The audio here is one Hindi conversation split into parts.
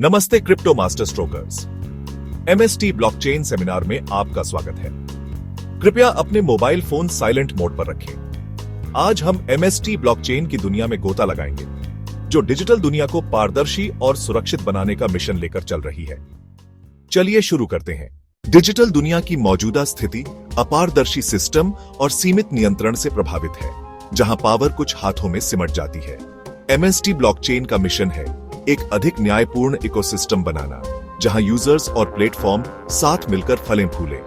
नमस्ते crypto master strokers. MST blockchain seminar में आपका स्वागत है। कृपया अपने मोबाइल फोन साइलेंट मोड पर रखें। आज हम एमएसटी ब्लॉकचेन की दुनिया में गोता लगाएंगे, जो डिजिटल दुनिया को पारदर्शी और सुरक्षित बनाने का मिशन लेकर चल रही है। चलिए शुरू करते हैं। डिजिटल दुनिया की मौजूदा स्थिति अपारदर्शी सिस्टम और सीमित नियंत्रण से प्रभावित है, जहां पावर कुछ हाथों में सिमट जाती है। एमएसटी ब्लॉकचेन का मिशन है एक अधिक न्यायपूर्ण इकोसिस्टम बनाना, जहां यूजर्स और प्लेटफॉर्म साथ मिलकर फलें फूलें।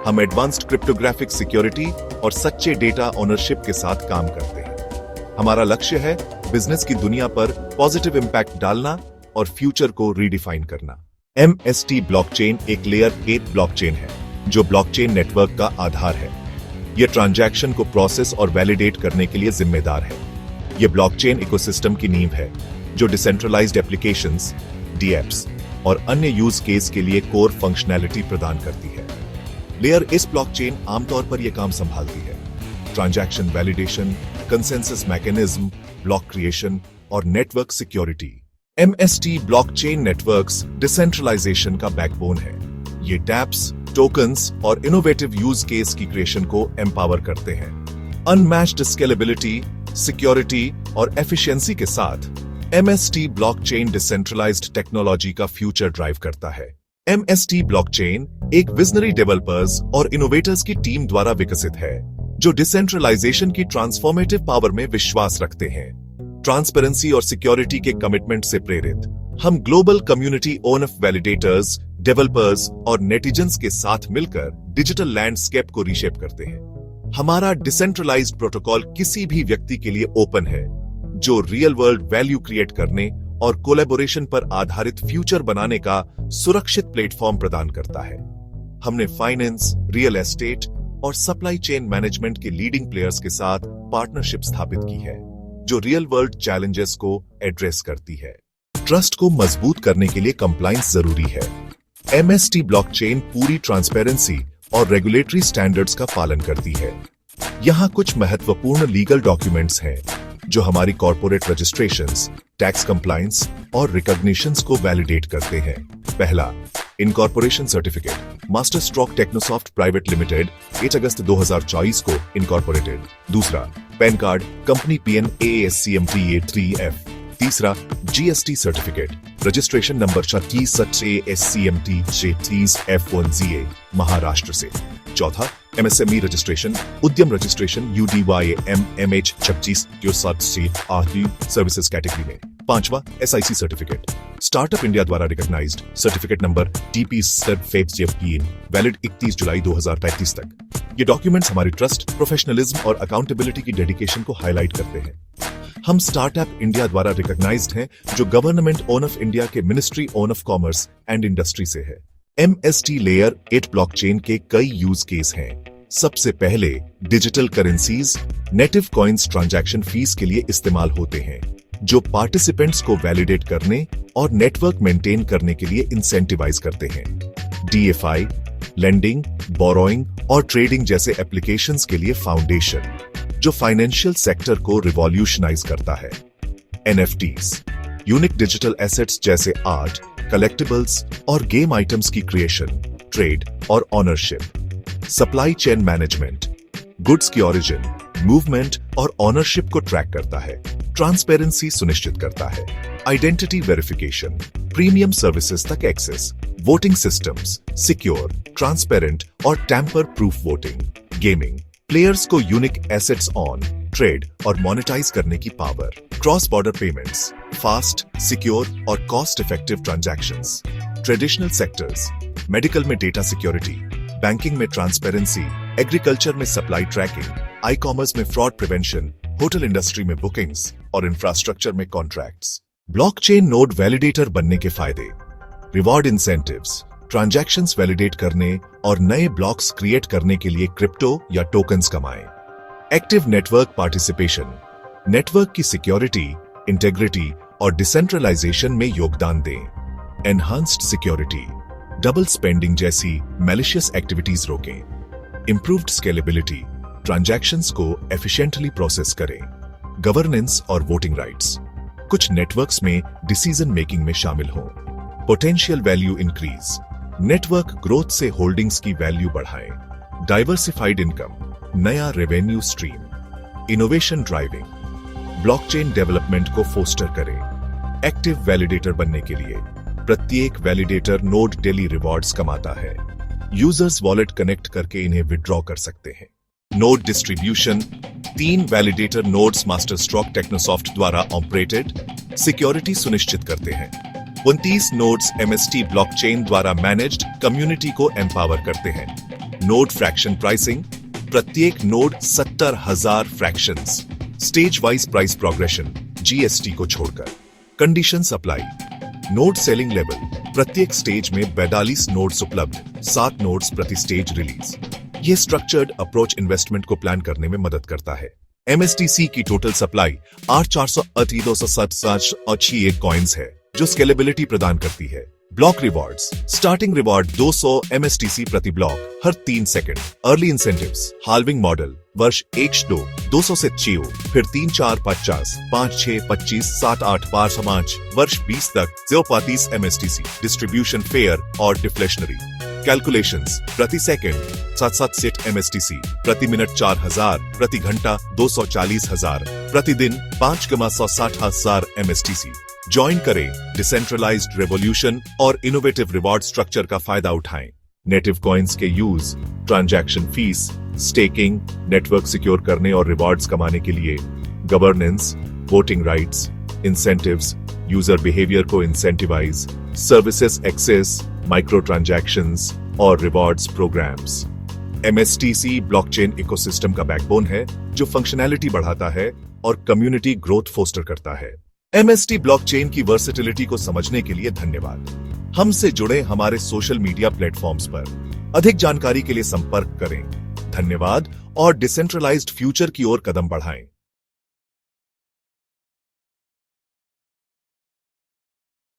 हम एडवांस्ड क्रिप्टोग्राफिक सिक्योरिटी और सच्चे डेटा ओनरशिप के साथ काम करते हैं। हमारा लक्ष्य है बिजनेस की दुनिया पर पॉजिटिव इंपैक्ट डालना और फ्यूचर को रीडिफाइन करना। एमएसटी ब्लॉकचेन एक लेयर 8 ब्लॉकचेन है, जो ब्लॉकचेन नेटवर्क का आधार है। यह ट्रांजैक्शन को प्रोसेस और वैलिडेट करने के लिए जिम्मेदार है। यह ब्लॉकचेन इकोसिस्टम की नींव है, जो डिसेंट्रलाइज्ड एप्लीकेशंस, डीएप्स और अन्य यूज केस के लिए कोर फंक्शनैलिटी प्रदान करती है। लेयर इस ब्लॉकचेन आमतौर पर यह काम संभालती है: transaction validation, consensus mechanism, block creation और network security. MST blockchain networks decentralisation का बैकबोन है। ये डैप्स, टोकन्स और इनोवेटिव यूज केस की क्रिएशन को एम्पावर करते हैं। अनमैच्ड स्केलेबिलिटी, सिक्योरिटी और एफिशिएंसी के साथ एमएसटी ब्लॉकचेन डिसेंट्रलाइज्ड टेक्नोलॉजी का फ्यूचर ड्राइव करता है। एमएसटी ब्लॉकचेन एक विजनरी डेवलपर्स और इनोवेटर्स की टीम द्वारा विकसित है, जो डिसेंट्रलाइजेशन की ट्रांसफॉर्मेटिव पावर में विश्वास रखते हैं। ट्रांसपेरेंसी और सिक्योरिटी के कमिटमेंट से प्रेरित, हम global community of validators, developers और नेटिजन्स के साथ मिलकर डिजिटल लैंडस्केप को रीशेप करते हैं। हमारा डिसेंट्रलाइज्ड प्रोटोकॉल किसी भी व्यक्ति के लिए ओपन है, जो रियल वर्ल्ड वैल्यू क्रिएट करने और कोलैबोरेशन पर आधारित फ्यूचर बनाने का सुरक्षित प्लेटफॉर्म प्रदान करता है। हमने फाइनेंस, रियल एस्टेट और सप्लाई चेन मैनेजमेंट के लीडिंग प्लेयर्स के साथ पार्टनरशिप स्थापित की है, जो रियल वर्ल्ड चैलेंजेस को एड्रेस करती है। ट्रस्ट को मजबूत करने के लिए कंप्लायंस जरूरी है। एमएसटी ब्लॉकचेन पूरी ट्रांसपेरेंसी और रेगुलेटरी स्टैंडर्ड्स का पालन करती है। यहाँ कुछ महत्वपूर्ण लीगल डॉक्यूमेंट्स हैं, जो हमारी कॉर्पोरेट रजिस्ट्रेशंस, टैक्स कंप्लायंस और रिकॉग्निशंस को वैलिडेट करते हैं। पहला, incorporation certificate, Master Stroke Technosoft Private Limited, 8 अगस्त 2024 को इनकॉर्पोरेटेड। दूसरा, pan card, company PN ASCMTA3F। तीसरा, GST certificate, registration number 36 ASCMT 33F1ZA, Maharashtra से। चौथा, MSME registration, Udyam registration UDYMMH 26 आदि सर्विसेज कैटेगरी में। पांचवा, SIC सर्टिफिकेट, स्टार्टअप इंडिया द्वारा recognised, certificate number TP valid 31 जुलाई 2035 तक। ये डॉक्यूमेंट्स हमारी ट्रस्ट, प्रोफेशनलिज्म और अकाउंटेबिलिटी की डेडिकेशन को हाईलाइट करते हैं। हम स्टार्टअप इंडिया द्वारा रिकॉग्नाइज्ड हैं, जो गवर्नमेंट ऑफ इंडिया के ministry of commerce and industry से है। एमएसटी लेयर 8 ब्लॉकचेन के कई यूज केस हैं। सबसे पहले, digital currencies, native coins transaction fees के लिए इस्तेमाल होते हैं, जो पार्टिसिपेंट्स को वैलिडेट करने और नेटवर्क मेंटेन करने के लिए इंसेंटिवाइज करते हैं। DeFi, लेंडिंग, बोरोइंग और ट्रेडिंग जैसे एप्लीकेशंस के लिए फाउंडेशन, जो फाइनेंशियल सेक्टर को रिवॉल्यूशनाइज करता है। NFTs, यूनिक डिजिटल एसेट्स जैसे आर्ट, कलेक्टिबल्स और गेम आइटम्स की क्रिएशन, ट्रेड और ownership. Supply chain management, goods की ओरिजिन, मूवमेंट और ऑनरशिप को ट्रैक करता है, ट्रांसपेरेंसी सुनिश्चित करता है। आइडेंटिटी वेरिफिकेशन, प्रीमियम सर्विसेज तक access, voting systems, secure, transparent और tamper proof voting. Gaming, players को यूनिक एसेट्स ऑन, ट्रेड और मोनेटाइज करने की power. Cross border payments, fast, secure और cost effective transactions. Traditional sectors, medical में डेटा सिक्योरिटी, बैंकिंग में ट्रांसपेरेंसी, एग्रीकल्चर में सप्लाई ट्रैकिंग, ई कॉमर्स में फ्रॉड प्रिवेंशन, होटल इंडस्ट्री में बुकिंग्स और इंफ्रास्ट्रक्चर में कॉन्ट्रैक्ट्स। ब्लॉकचेन नोड वैलिडेटर बनने के फायदे: रिवॉर्ड इंसेंटिव्स, ट्रांजैक्शंस वैलिडेट करने और नए ब्लॉक्स क्रिएट करने के लिए क्रिप्टो या टोकन्स कमाएं। एक्टिव नेटवर्क पार्टिसिपेशन, नेटवर्क की सिक्योरिटी, इंटेग्रिटी और डिसेंट्रलाइजेशन में योगदान दें। एनहांस्ड सिक्योरिटी, डबल स्पेंडिंग जैसी मैलिशियस एक्टिविटीज रोकें। इंप्रूव्ड स्केलेबिलिटी, ट्रांजैक्शंस को एफिशिएंटली प्रोसेस करें। गवर्नेंस और वोटिंग राइट्स, कुछ नेटवर्क्स में डिसीजन मेकिंग में शामिल हों। Potential value increase, network growth से होल्डिंग्स की वैल्यू बढ़ाएं। डाइवर्सिफाइड इनकम, नया revenue stream. Innovation driving, blockchain development को फोस्टर करें। एक्टिव वैलिडेटर बनने के लिए प्रत्येक वैलिडेटर नोड डेली रिवॉर्ड्स कमाता है। यूजर्स वॉलेट कनेक्ट करके इन्हें विड्रॉ कर सकते हैं। Node distribution, 3 validator nodes Masterstroke Technosoft द्वारा ऑपरेटेड, सिक्योरिटी सुनिश्चित करते हैं। 29 नोड्स एमएसटी ब्लॉकचेन द्वारा मैनेज्ड, कम्युनिटी को एम्पावर करते हैं। नोड फ्रैक्शन प्राइसिंग, प्रत्येक node 70,000 fractions. Stage wise price progression, GST को छोड़कर। Conditions apply. Node selling level, प्रत्येक स्टेज में 42 नोड्स उपलब्ध, 7 नोड्स प्रति स्टेज रिलीज। ये स्ट्रक्चर्ड अप्रोच इन्वेस्टमेंट को प्लान करने में मदद करता है। एमएसटीसी की टोटल सप्लाई 8,438,267 और 6 कॉइन्स है, जो स्केलेबिलिटी प्रदान करती है। Block rewards, starting reward 200 MSTC प्रति ब्लॉक हर 3 second. Early incentives, halving model, वर्ष 1-2 200 से 6, फिर 3-4 50, 5-6 25 7-8 5 वर्ष 20 तक 0.35 एमएसटीसी। डिस्ट्रीब्यूशन फेयर और डिफ्लेशनरी। कैलकुलेशंस, प्रति सेकंड 7 सेट एमएसटीसी, प्रति मिनट 4,000, प्रति घंटा 240,000, प्रतिदिन 5,160,000 एमएसटीसी। ज्वाइन करें, डिसेंट्रलाइज्ड रेवोल्यूशन और इनोवेटिव रिवॉर्ड स्ट्रक्चर का फायदा उठाएं। नेटिव कॉइन्स के use, transaction fees, staking, network secure करने और रिवॉर्ड्स कमाने के लिए, governance, voting rights, incentives, user behaviour को incentivise, services access, micro transactions और rewards programmes. MSTC blockchain ecosystem का बैकबोन है, जो फंक्शनैलिटी बढ़ाता है और कम्युनिटी ग्रोथ फोस्टर करता है। एमएसटी ब्लॉकचेन की वर्सेटिलिटी को समझने के लिए धन्यवाद। हमसे जुड़े हमारे सोशल मीडिया प्लेटफॉर्म्स पर। अधिक जानकारी के लिए संपर्क करें। धन्यवाद और डिसेंट्रलाइज्ड फ्यूचर की ओर कदम बढ़ाएं।